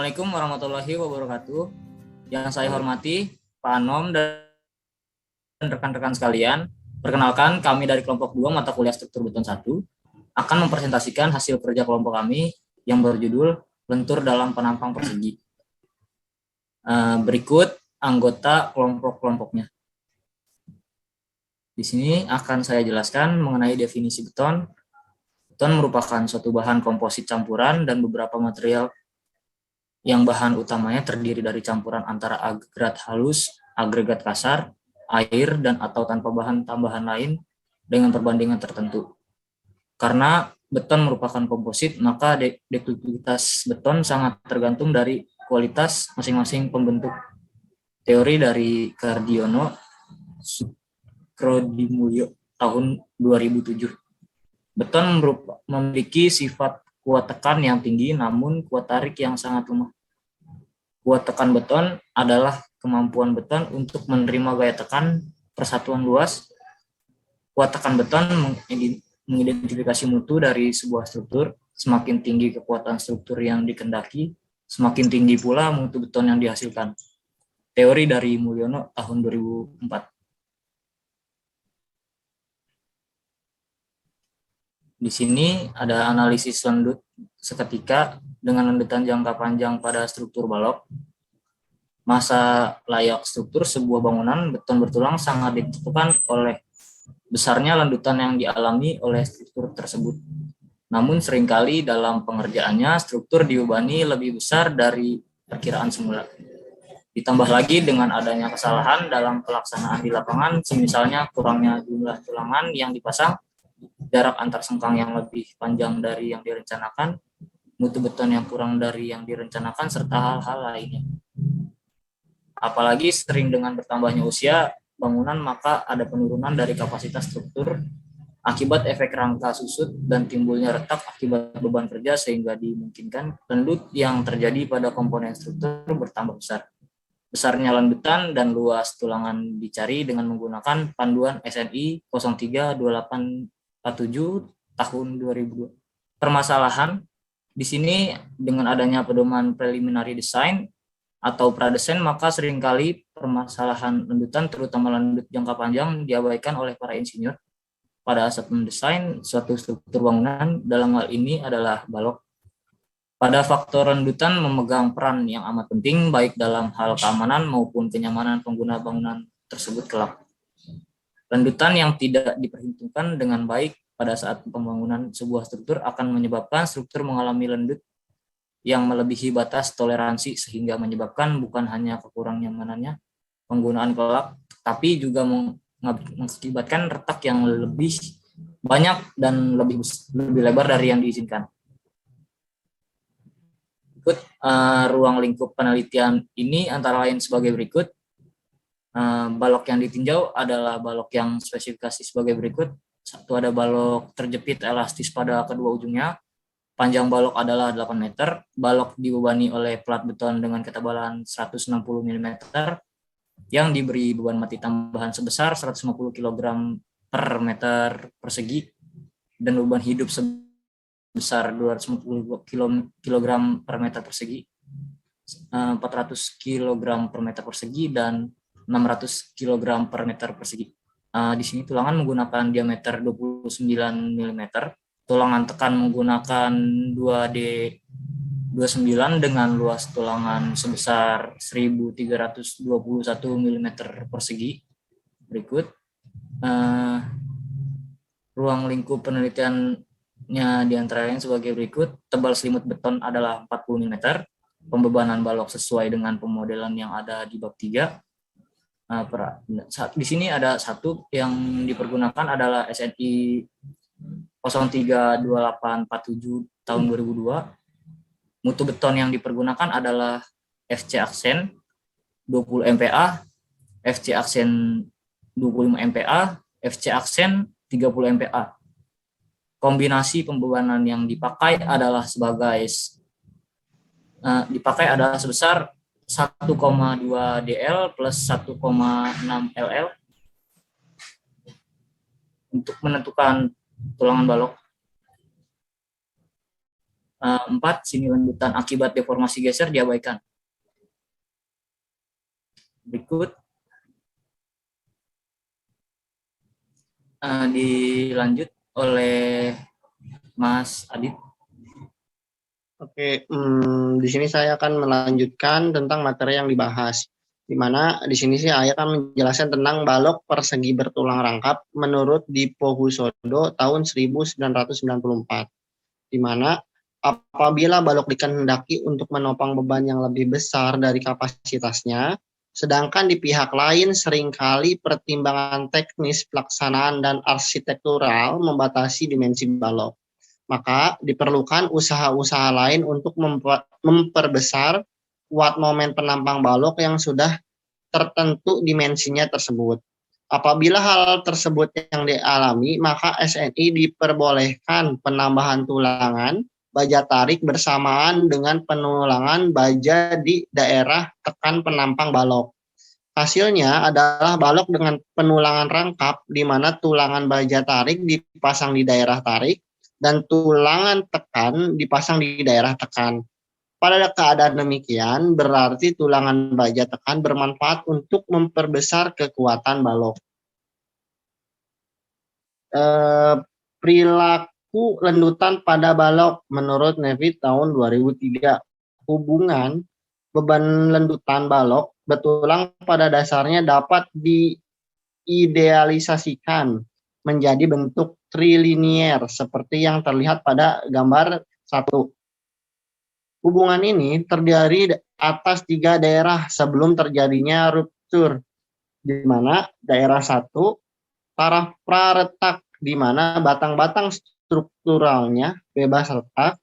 Assalamualaikum warahmatullahi wabarakatuh. Yang saya hormati Pak Anom dan rekan-rekan sekalian. Perkenalkan, kami dari kelompok 2 mata kuliah struktur beton 1 akan mempresentasikan hasil kerja kelompok kami yang berjudul Lentur dalam Penampang Persegi. Berikut anggota kelompok-kelompoknya. Di sini akan saya jelaskan mengenai definisi beton. Beton merupakan suatu bahan komposit campuran dan beberapa material yang bahan utamanya terdiri dari campuran antara agregat halus, agregat kasar, air, dan atau tanpa bahan tambahan lain dengan perbandingan tertentu. Karena beton merupakan komposit, maka ductility beton sangat tergantung dari kualitas masing-masing pembentuk. Teori dari Cardiono Sucrodimulyo tahun 2007. Beton memiliki sifat kuat tekan yang tinggi namun kuat tarik yang sangat lemah. Kuat tekan beton adalah kemampuan beton untuk menerima gaya tekan persatuan luas. Kuat tekan beton mengidentifikasi mutu dari sebuah struktur. Semakin tinggi kekuatan struktur yang dikendaki, semakin tinggi pula mutu beton yang dihasilkan. Teori dari Mulyono tahun 2004. Di sini ada analisis lendut seketika dengan lendutan jangka panjang pada struktur balok. Masa layak struktur sebuah bangunan beton bertulang sangat ditentukan oleh besarnya lendutan yang dialami oleh struktur tersebut. Namun seringkali dalam pengerjaannya struktur dibebani lebih besar dari perkiraan semula. Ditambah lagi dengan adanya kesalahan dalam pelaksanaan di lapangan, misalnya kurangnya jumlah tulangan yang dipasang, jarak antar sengkang yang lebih panjang dari yang direncanakan, mutu beton yang kurang dari yang direncanakan, serta hal-hal lainnya. Apalagi sering dengan bertambahnya usia bangunan, maka ada penurunan dari kapasitas struktur akibat efek rangka susut dan timbulnya retak akibat beban kerja, sehingga dimungkinkan lendut yang terjadi pada komponen struktur bertambah besar. Besarnya lendutan dan luas tulangan dicari dengan menggunakan panduan SNI 032847 tahun 2002. Permasalahan di sini dengan adanya pedoman preliminary design atau pradesain, maka seringkali permasalahan lendutan, terutama lendut jangka panjang, diabaikan oleh para insinyur pada saat mendesain suatu struktur bangunan. Dalam hal ini adalah balok. Pada faktor lendutan memegang peran yang amat penting baik dalam hal keamanan maupun kenyamanan pengguna bangunan tersebut kelak. Lendutan yang tidak diperhitungkan dengan baik pada saat pembangunan sebuah struktur akan menyebabkan struktur mengalami lendut yang melebihi batas toleransi, sehingga menyebabkan bukan hanya kekurang nyamanannya penggunaan kelak, tapi juga mengakibatkan retak yang lebih banyak dan lebih lebar dari yang diizinkan. Berikut ruang lingkup penelitian ini antara lain sebagai berikut. Balok yang ditinjau adalah balok yang spesifikasi sebagai berikut. Satu, ada balok terjepit elastis pada kedua ujungnya. Panjang balok adalah 8 meter. Balok dibebani oleh plat beton dengan ketebalan 160 mm yang diberi beban mati tambahan sebesar 150 kg per meter persegi dan beban hidup sebesar 250 kg per meter persegi, 400 kg per meter persegi, dan 600 kg per meter persegi. Di sini tulangan menggunakan diameter 29 mm. Tulangan tekan menggunakan 2D29 dengan luas tulangan sebesar 1321 mm persegi. Berikut ruang lingkup penelitiannya diantara lain sebagai berikut. Tebal selimut beton adalah 40 mm. Pembebanan balok sesuai dengan pemodelan yang ada di bab 3. Di sini ada satu yang dipergunakan adalah SNI 032847 tahun 2002. Mutu beton yang dipergunakan adalah FC Aksen 20 MPa, FC Aksen 25 MPa, FC Aksen 30 MPa. Kombinasi pembebanan yang dipakai adalah sebesar 1,2 DL plus 1,6 LL untuk menentukan tulangan balok. 4. Sini lanjutan akibat deformasi geser diabaikan. Berikut dilanjut oleh Mas Adit. Oke, di sini saya akan melanjutkan tentang materi yang dibahas. Di mana di sini sih saya akan menjelaskan tentang balok persegi bertulang rangkap menurut Dipohusodo tahun 1994. Di mana apabila balok dikehendaki untuk menopang beban yang lebih besar dari kapasitasnya, sedangkan di pihak lain seringkali pertimbangan teknis pelaksanaan dan arsitektural membatasi dimensi balok, maka diperlukan usaha-usaha lain untuk memperbesar kuat momen penampang balok yang sudah tertentu dimensinya tersebut. Apabila hal tersebut yang dialami, maka SNI diperbolehkan penambahan tulangan baja tarik bersamaan dengan penulangan baja di daerah tekan penampang balok. Hasilnya adalah balok dengan penulangan rangkap di mana tulangan baja tarik dipasang di daerah tarik dan tulangan tekan dipasang di daerah tekan. Pada keadaan demikian, berarti tulangan baja tekan bermanfaat untuk memperbesar kekuatan balok. Perilaku lendutan pada balok menurut Navy tahun 2003. Hubungan beban lendutan balok betulang pada dasarnya dapat diidealisasikan menjadi bentuk trilinier seperti yang terlihat pada gambar 1. Hubungan ini terdiri atas 3 daerah sebelum terjadinya ruptur, di mana daerah 1 taraf praretak di mana batang-batang strukturalnya bebas retak,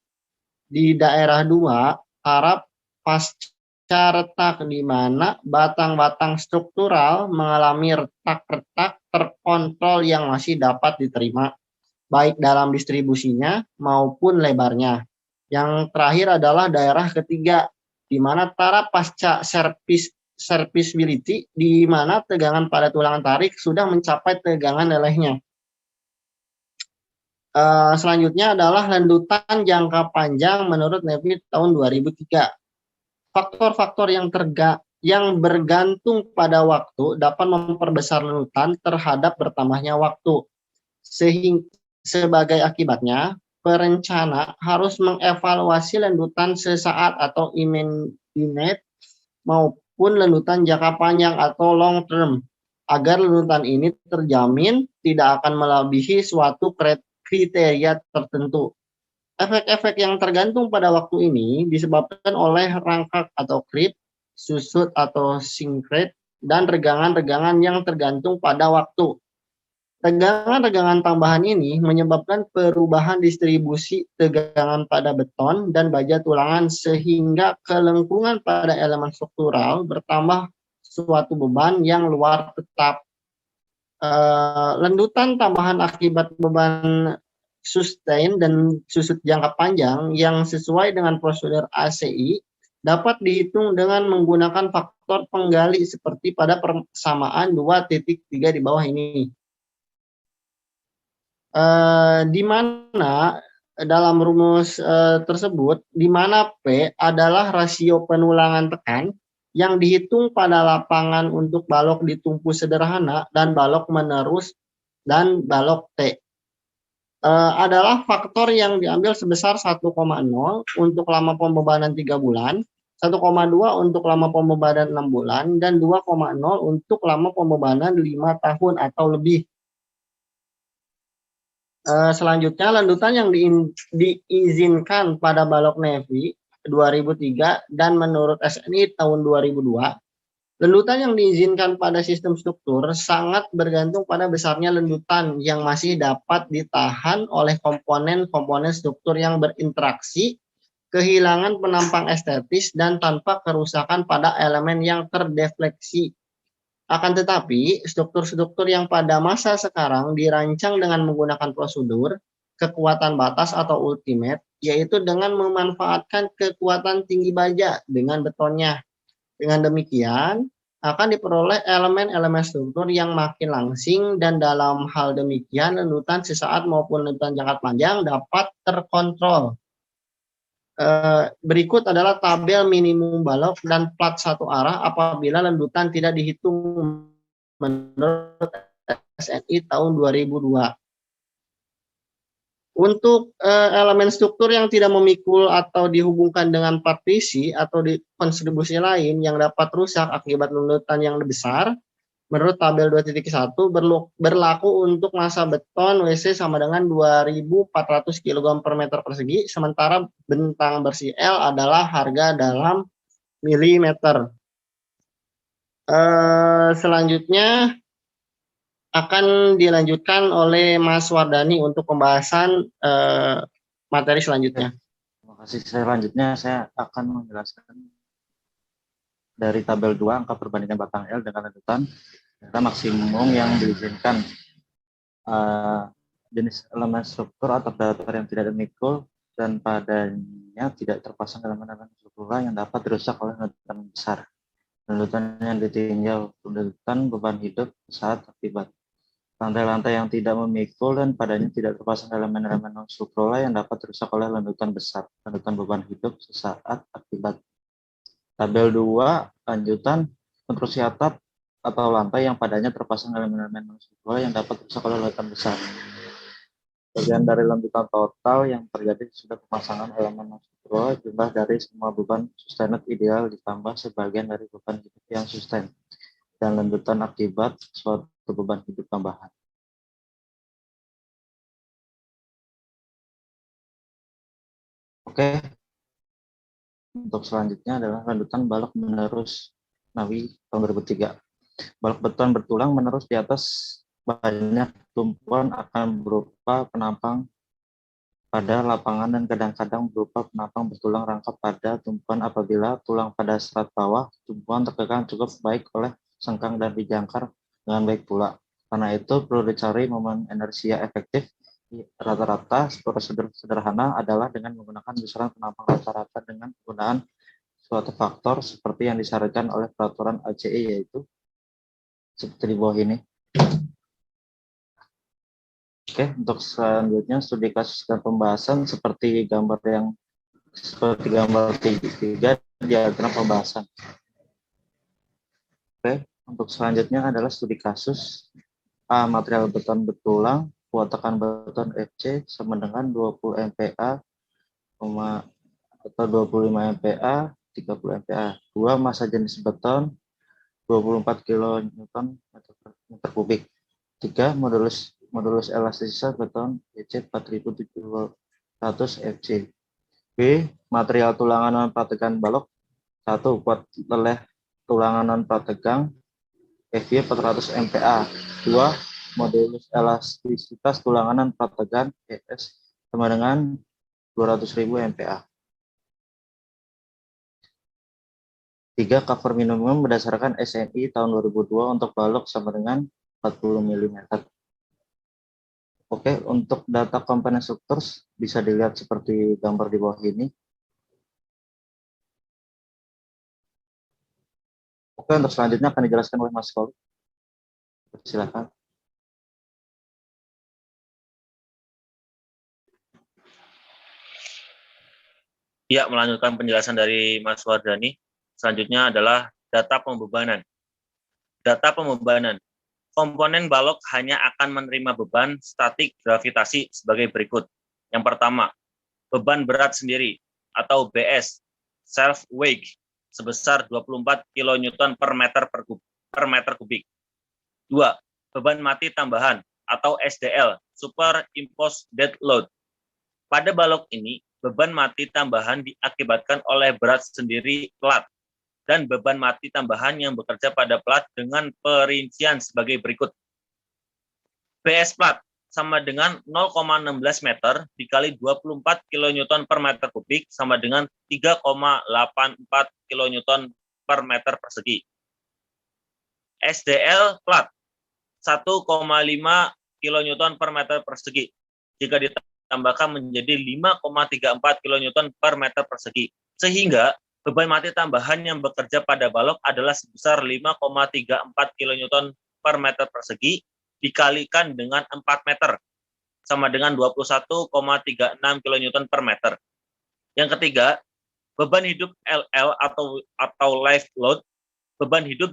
di daerah 2 taraf pasca retak di mana batang-batang struktural mengalami retak-retak terkontrol yang masih dapat diterima baik dalam distribusinya maupun lebarnya. Yang terakhir adalah daerah ketiga di mana taraf pasca serviceability di mana tegangan pada tulangan tarik sudah mencapai tegangan lelehnya. Selanjutnya adalah lendutan jangka panjang menurut Navy tahun 2003. Faktor-faktor yang bergantung pada waktu dapat memperbesar lendutan terhadap bertambahnya waktu. Sebagai akibatnya, perencana harus mengevaluasi lendutan sesaat atau immediate maupun lendutan jangka panjang atau long term agar lendutan ini terjamin tidak akan melebihi suatu kriteria tertentu. Efek-efek yang tergantung pada waktu ini disebabkan oleh rangkak atau creep, susut atau syncrete, dan regangan-regangan yang tergantung pada waktu. Regangan-regangan tambahan ini menyebabkan perubahan distribusi tegangan pada beton dan baja tulangan sehingga kelengkungan pada elemen struktural bertambah suatu beban yang luar tetap. Lendutan tambahan akibat beban sustain dan susut jangka panjang yang sesuai dengan prosedur ACI dapat dihitung dengan menggunakan faktor penggali seperti pada persamaan 2.3 di bawah ini. Di mana dalam rumus tersebut, di mana P adalah rasio penulangan tekan yang dihitung pada lapangan untuk balok ditumpu sederhana dan balok menerus dan balok T. Adalah faktor yang diambil sebesar 1,0 untuk lama pembebanan 3 bulan, 1,2 untuk lama pembebanan 6 bulan, dan 2,0 untuk lama pembebanan 5 tahun atau lebih. Selanjutnya, lendutan yang diizinkan pada balok Navy 2003 dan menurut SNI tahun 2002, lendutan yang diizinkan pada sistem struktur sangat bergantung pada besarnya lendutan yang masih dapat ditahan oleh komponen-komponen struktur yang berinteraksi, kehilangan penampang estetis, dan tanpa kerusakan pada elemen yang terdefleksi. Akan tetapi, struktur-struktur yang pada masa sekarang dirancang dengan menggunakan prosedur kekuatan batas atau ultimate, yaitu dengan memanfaatkan kekuatan tinggi baja dengan betonnya. Dengan demikian, akan diperoleh elemen-elemen struktur yang makin langsing dan dalam hal demikian lendutan sesaat maupun lendutan jangka panjang dapat terkontrol. Berikut adalah tabel minimum balok dan plat satu arah apabila lendutan tidak dihitung menurut SNI tahun 2002. Untuk elemen struktur yang tidak memikul atau dihubungkan dengan partisi atau di kontribusi lain yang dapat rusak akibat lendutan yang lebih besar, menurut tabel 2.1 berlaku untuk massa beton WC sama dengan 2.400 kg per meter persegi, sementara bentang bersih L adalah harga dalam milimeter. Selanjutnya akan dilanjutkan oleh Mas Wardani untuk pembahasan materi selanjutnya. Terima kasih. Selanjutnya saya akan menjelaskan dari tabel 2 angka perbandingan batang L dengan lendutan serta maksimum yang diizinkan. Jenis elemen struktur atau datar yang tidak memikul dan padanya tidak terpasang elemen-elemen struktural yang dapat dirusak oleh lendutan besar. Lendutan yang ditinjau, lendutan beban hidup saat akibat. Lantai-lantai yang tidak memikul dan padanya tidak terpasang elemen-elemen non-struktural yang dapat dirusak oleh lendutan besar. Lendutan beban hidup sesaat akibat. Tabel 2, lanjutan, konstruksi atap atau lantai yang padanya terpasang elemen-elemen non-struktural yang dapat dirusak oleh lendutan besar. Bagian dari lendutan total yang terjadi sudah pemasangan elemen non-struktural, jumlah dari semua beban sustained ideal ditambah sebagian dari beban hidup yang sustain, dan lendutan akibat suatu beban hidup tambahan. Oke, untuk selanjutnya adalah lanjutan balok menerus Nawi tahun 2003. Balok beton bertulang menerus di atas banyak tumpuan akan berupa penampang pada lapangan dan kadang-kadang berupa penampang bertulang rangkap pada tumpuan apabila tulang pada serat bawah tumpuan terkekang cukup baik oleh sengkang dan dijangkar dengan baik pula. Karena itu perlu dicari momen inersia efektif. Rata-rata prosedur sederhana adalah dengan menggunakan besaran penampang rata-rata dengan penggunaan suatu faktor seperti yang disarankan oleh peraturan ACE, yaitu seperti di bawah ini. Oke, untuk selanjutnya studi kasus dan pembahasan seperti gambar 3 diagram pembahasan. Oke, untuk selanjutnya adalah studi kasus. A. Material beton bertulang, kuat tekan beton FC sama dengan 20 MPa, atau 25 MPa, 30 MPa. 2. Massa jenis beton 24 kN meter kubik. 3. Modulus elastisitas beton EC 4700 FC. B. Material tulangan non prategan balok. 1. Kuat leleh tulangan non prategang FY 400 MPa. 2. Modulus elastisitas tulangan non prategan ES sama dengan 200.000 MPa. 3. Cover minimum berdasarkan SNI tahun 2002 untuk balok sama dengan 40 mm. Oke, untuk data komponen struktur bisa dilihat seperti gambar di bawah ini. Oke, untuk selanjutnya akan dijelaskan oleh Mas Koli. Silakan. Ya, melanjutkan penjelasan dari Mas Wardani. Selanjutnya adalah data pembebanan. Data pembebanan. Komponen balok hanya akan menerima beban statik gravitasi sebagai berikut. Yang pertama, beban berat sendiri atau BS, self weight, sebesar 24 kN per meter kubik. 2. Beban mati tambahan atau SDL, superimposed dead load. Pada balok ini, beban mati tambahan diakibatkan oleh berat sendiri plat dan beban mati tambahan yang bekerja pada plat dengan perincian sebagai berikut. BS plat sama dengan 0,16 meter dikali 24 kN per meter kubik sama dengan 3,84 kN per meter persegi. SDL plat 1,5 kN per meter persegi. Jika ditambahkan menjadi 5,34 kN per meter persegi. Sehingga beban mati tambahan yang bekerja pada balok adalah sebesar 5,34 kN per meter persegi dikalikan dengan 4 meter, sama dengan 21,36 kN per meter. Yang ketiga, beban hidup LL atau life load. Beban hidup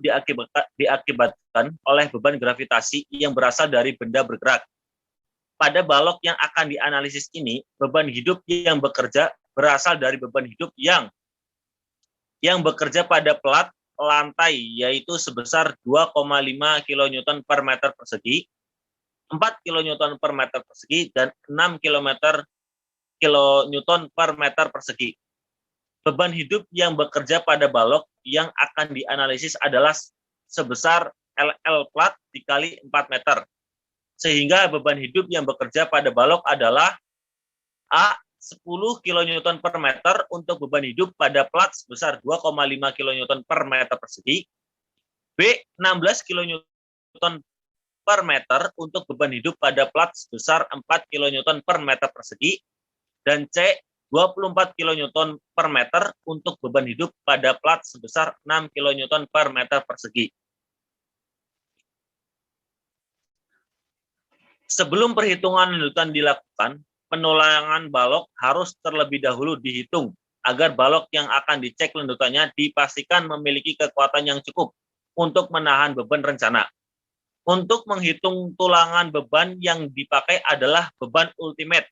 diakibatkan oleh beban gravitasi yang berasal dari benda bergerak. Pada balok yang akan dianalisis ini, beban hidup yang bekerja berasal dari beban hidup yang bekerja pada pelat lantai, yaitu sebesar 2,5 kN per meter persegi, 4 kN per meter persegi, dan 6 kN per meter persegi. Beban hidup yang bekerja pada balok yang akan dianalisis adalah sebesar LL plat dikali 4 meter. Sehingga beban hidup yang bekerja pada balok adalah A. 10 kN per meter untuk beban hidup pada plat sebesar 2,5 kN per meter persegi. B. 16 kN per meter untuk beban hidup pada plat sebesar 4 kN per meter persegi. Dan C. 24 kN per meter untuk beban hidup pada plat sebesar 6 kN per meter persegi. Sebelum perhitungan lanjutan dilakukan, penulangan balok harus terlebih dahulu dihitung agar balok yang akan dicek lanjutannya dipastikan memiliki kekuatan yang cukup untuk menahan beban rencana. Untuk menghitung tulangan beban yang dipakai adalah beban ultimate.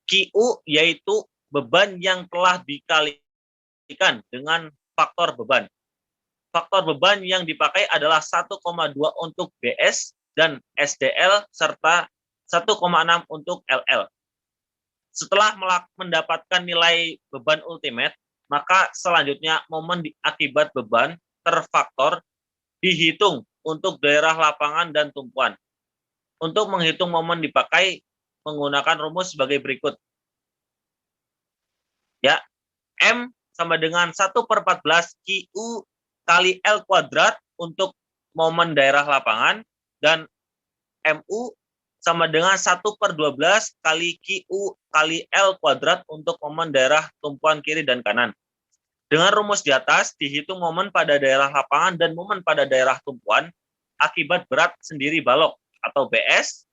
QU yaitu beban yang telah dikalikan dengan faktor beban. Faktor beban yang dipakai adalah 1,2 untuk BS dan SDL serta 1,6 untuk LL. Setelah mendapatkan nilai beban ultimate, maka selanjutnya momen akibat beban terfaktor dihitung untuk daerah lapangan dan tumpuan. Untuk menghitung momen dipakai menggunakan rumus sebagai berikut. Ya, M sama dengan 1/14 QU kali L kuadrat untuk momen daerah lapangan, dan MU sama dengan 1/12 kali QU kali L kuadrat untuk momen daerah tumpuan kiri dan kanan. Dengan rumus di atas, dihitung momen pada daerah lapangan dan momen pada daerah tumpuan akibat berat sendiri balok atau BS,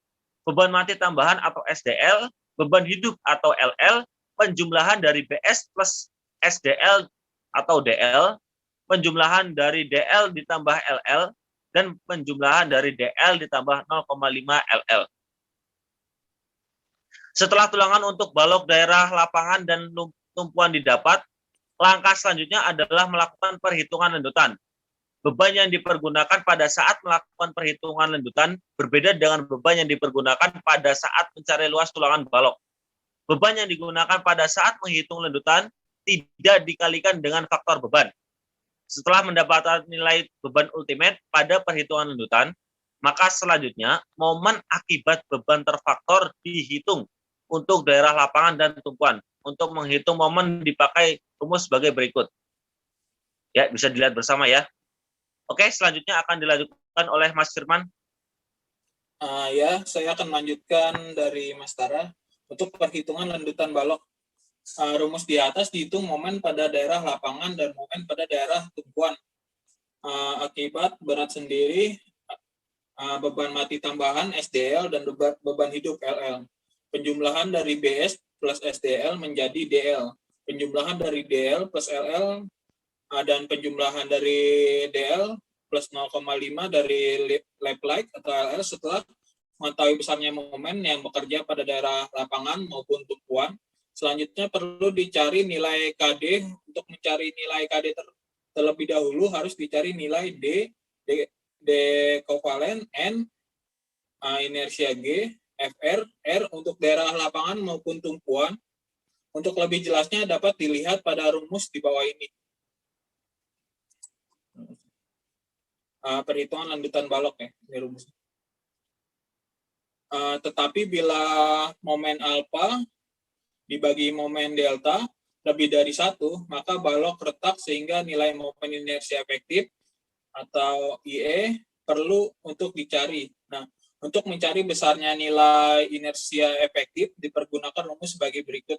beban mati tambahan atau SDL, beban hidup atau LL, penjumlahan dari BS plus SDL atau DL, penjumlahan dari DL ditambah LL, dan penjumlahan dari DL ditambah 0,5 LL. Setelah tulangan untuk balok daerah lapangan dan tumpuan didapat, langkah selanjutnya adalah melakukan perhitungan lanjutan. Beban yang dipergunakan pada saat melakukan perhitungan lanjutan berbeda dengan beban yang dipergunakan pada saat mencari luas tulangan balok. Beban yang digunakan pada saat menghitung lanjutan tidak dikalikan dengan faktor beban. Setelah mendapatkan nilai beban ultimate pada perhitungan lanjutan, maka selanjutnya momen akibat beban terfaktor dihitung untuk daerah lapangan dan tumpuan. Untuk menghitung momen dipakai rumus sebagai berikut. Ya, bisa dilihat bersama ya. Oke, selanjutnya akan dilanjutkan oleh Mas Firman. Ya, saya akan melanjutkan dari Mas Tara. Untuk perhitungan lanjutan balok, rumus di atas dihitung momen pada daerah lapangan dan momen pada daerah tumpuan. Akibat berat sendiri, beban mati tambahan SDL dan beban hidup LL. Penjumlahan dari BS plus SDL menjadi DL. Penjumlahan dari DL plus LL dan penjumlahan dari DL plus 0,5 dari lap light atau LL setelah mengetahui besarnya momen yang bekerja pada daerah lapangan maupun tumpuan. Selanjutnya perlu dicari nilai KD. Untuk mencari nilai KD terlebih dahulu harus dicari nilai D kovalen, N inersia G, FR, R untuk daerah lapangan maupun tumpuan. Untuk lebih jelasnya dapat dilihat pada rumus di bawah ini. Perhitungan lanjutan balok ya, ini rumusnya. Tetapi bila momen alfa dibagi momen delta lebih dari 1, maka balok retak sehingga nilai momen inersia efektif atau IE perlu untuk dicari. Nah, untuk mencari besarnya nilai inersia efektif dipergunakan rumus sebagai berikut.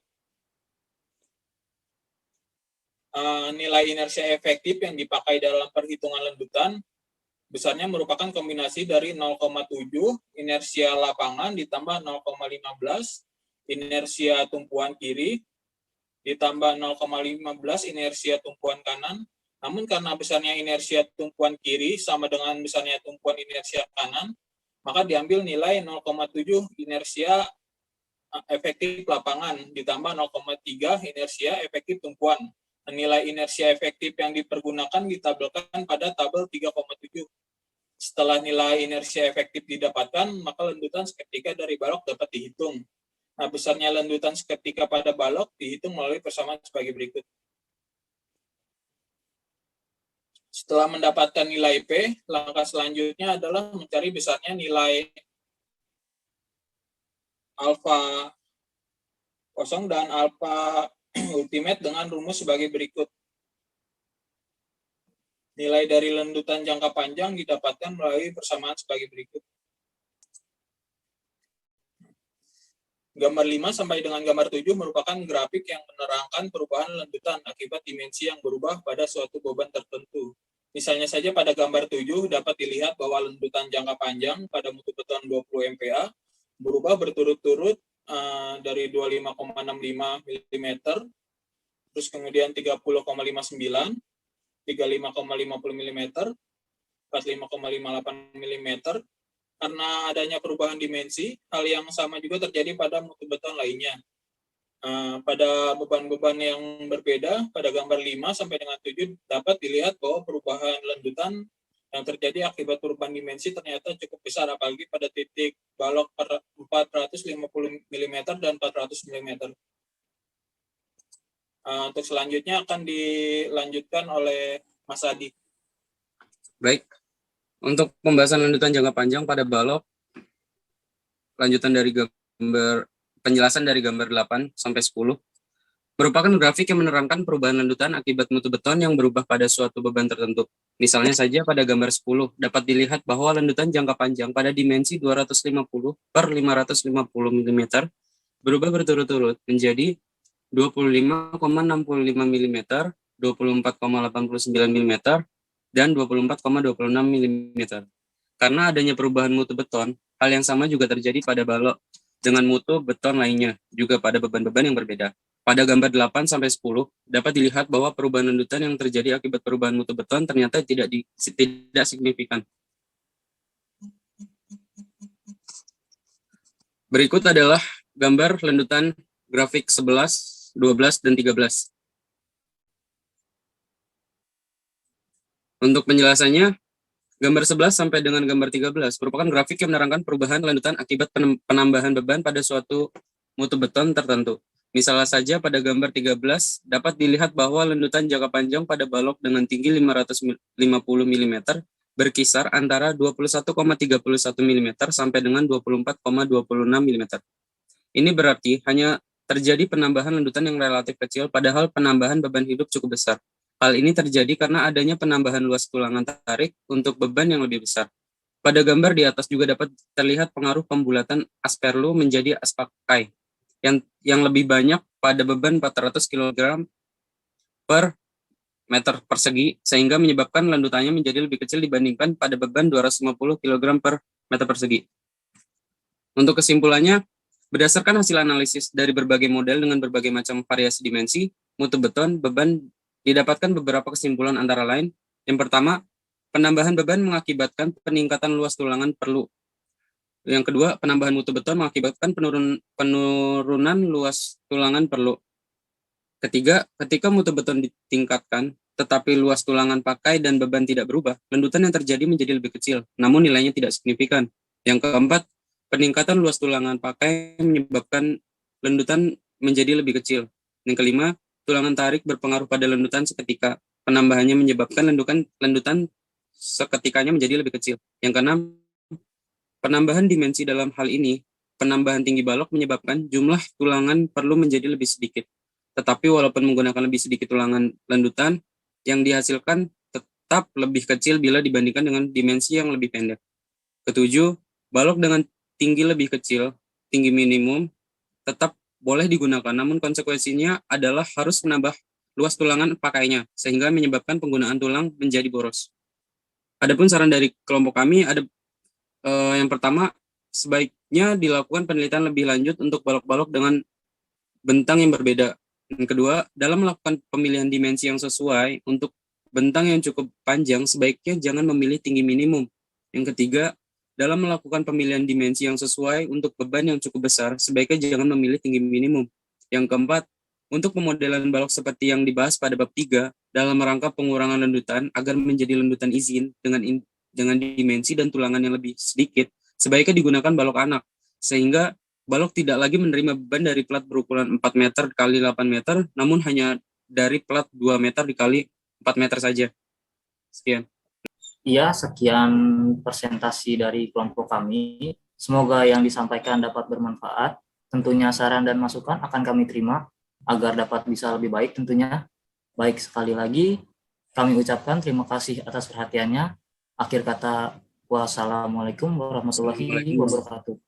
Nilai inersia efektif yang dipakai dalam perhitungan lanjutan besarnya merupakan kombinasi dari 0,7 inersia lapangan ditambah 0,15 inersia tumpuan kiri ditambah 0,15 inersia tumpuan kanan. Namun karena besarnya inersia tumpuan kiri sama dengan besarnya tumpuan inersia kanan, maka diambil nilai 0,7 inersia efektif lapangan ditambah 0,3 inersia efektif tumpuan. Nilai inersia efektif yang dipergunakan ditabelkan pada tabel 3,7. Setelah nilai inersia efektif didapatkan, maka lendutan seketika dari balok dapat dihitung. Nah, besarnya lendutan seketika pada balok dihitung melalui persamaan sebagai berikut. Setelah mendapatkan nilai P, langkah selanjutnya adalah mencari besarnya nilai alfa kosong dan alfa ultimate dengan rumus sebagai berikut. Nilai dari lendutan jangka panjang didapatkan melalui persamaan sebagai berikut. Gambar 5 sampai dengan gambar 7 merupakan grafik yang menerangkan perubahan lendutan akibat dimensi yang berubah pada suatu beban tertentu. Misalnya saja pada gambar 7 dapat dilihat bahwa lendutan jangka panjang pada mutu beton 20 MPa berubah berturut-turut dari 25,65 mm, terus kemudian 30,59, 35,50 mm, 45,58 mm. Karena adanya perubahan dimensi, hal yang sama juga terjadi pada mutu beton lainnya. Pada beban-beban yang berbeda, pada gambar 5 sampai dengan 7 dapat dilihat bahwa perubahan lendutan yang terjadi akibat perubahan dimensi ternyata cukup besar, apalagi pada titik balok 450 mm dan 400 mm. Untuk selanjutnya akan dilanjutkan oleh Mas Adi. Baik, untuk pembahasan lanjutan jangka panjang pada balok, lanjutan dari penjelasan dari gambar 8 sampai 10, merupakan grafik yang menerangkan perubahan lanjutan akibat mutu beton yang berubah pada suatu beban tertentu. Misalnya saja pada gambar 10, dapat dilihat bahwa lanjutan jangka panjang pada dimensi 250 per 550 mm berubah berturut-turut menjadi 25,65 mm, 24,89 mm, dan 24,26 mm. Karena adanya perubahan mutu beton, hal yang sama juga terjadi pada balok dengan mutu beton lainnya, juga pada beban-beban yang berbeda. Pada gambar 8 sampai 10 dapat dilihat bahwa perubahan lanjutan yang terjadi akibat perubahan mutu beton ternyata tidak signifikan. Berikut adalah gambar lanjutan grafik 11, 12, dan 13. Untuk penjelasannya, gambar 11 sampai dengan gambar 13 merupakan grafik yang menerangkan perubahan lanjutan akibat penambahan beban pada suatu mutu beton tertentu. Misalnya saja pada gambar 13 dapat dilihat bahwa lanjutan jangka panjang pada balok dengan tinggi 550 mm berkisar antara 21,31 mm sampai dengan 24,26 mm. Ini berarti hanya terjadi penambahan lanjutan yang relatif kecil, padahal penambahan beban hidup cukup besar. Hal ini terjadi karena adanya penambahan luas tulangan tarik untuk beban yang lebih besar. Pada gambar di atas juga dapat terlihat pengaruh pembulatan asperlu menjadi aspakai yang lebih banyak pada beban 400 kg per meter persegi, sehingga menyebabkan lanjutannya menjadi lebih kecil dibandingkan pada beban 250 kg per meter persegi. Untuk kesimpulannya, berdasarkan hasil analisis dari berbagai model dengan berbagai macam variasi dimensi, mutu beton, beban, didapatkan beberapa kesimpulan antara lain. Yang pertama, penambahan beban mengakibatkan peningkatan luas tulangan perlu. Yang kedua, penambahan mutu beton mengakibatkan penurunan luas tulangan perlu. Ketiga, ketika mutu beton ditingkatkan, tetapi luas tulangan pakai dan beban tidak berubah, lanjutan yang terjadi menjadi lebih kecil, namun nilainya tidak signifikan. Yang keempat, peningkatan luas tulangan pakai menyebabkan lanjutan menjadi lebih kecil. Yang kelima, tulangan tarik berpengaruh pada lanjutan seketika. Penambahannya menyebabkan lanjutan seketikanya menjadi lebih kecil. Yang keenam, penambahan dimensi dalam hal ini, penambahan tinggi balok menyebabkan jumlah tulangan perlu menjadi lebih sedikit. Tetapi walaupun menggunakan lebih sedikit tulangan lanjutan, yang dihasilkan tetap lebih kecil bila dibandingkan dengan dimensi yang lebih pendek. Ketujuh, balok dengan tinggi lebih kecil, tinggi minimum, tetap boleh digunakan, namun konsekuensinya adalah harus menambah luas tulangan pakainya, sehingga menyebabkan penggunaan tulang menjadi boros. Adapun saran dari kelompok kami ada yang pertama, sebaiknya dilakukan penelitian lebih lanjut untuk balok-balok dengan bentang yang berbeda, Yang kedua, dalam melakukan pemilihan dimensi yang sesuai untuk bentang yang cukup panjang, sebaiknya jangan memilih tinggi minimum. Yang ketiga, dalam melakukan pemilihan dimensi yang sesuai untuk beban yang cukup besar, sebaiknya jangan memilih tinggi minimum. Yang keempat, untuk pemodelan balok seperti yang dibahas pada bab 3, dalam rangka pengurangan lendutan agar menjadi lendutan izin dengan dimensi dan tulangan yang lebih sedikit, sebaiknya digunakan balok anak, sehingga balok tidak lagi menerima beban dari plat berukuran 4 meter kali 8 meter, namun hanya dari plat 2 meter dikali 4 meter saja. Sekian. Iya, sekian presentasi dari kelompok kami. Semoga yang disampaikan dapat bermanfaat. Tentunya saran dan masukan akan kami terima agar dapat bisa lebih baik tentunya. Baik, sekali lagi kami ucapkan terima kasih atas perhatiannya. Akhir kata, wassalamualaikum warahmatullahi wabarakatuh.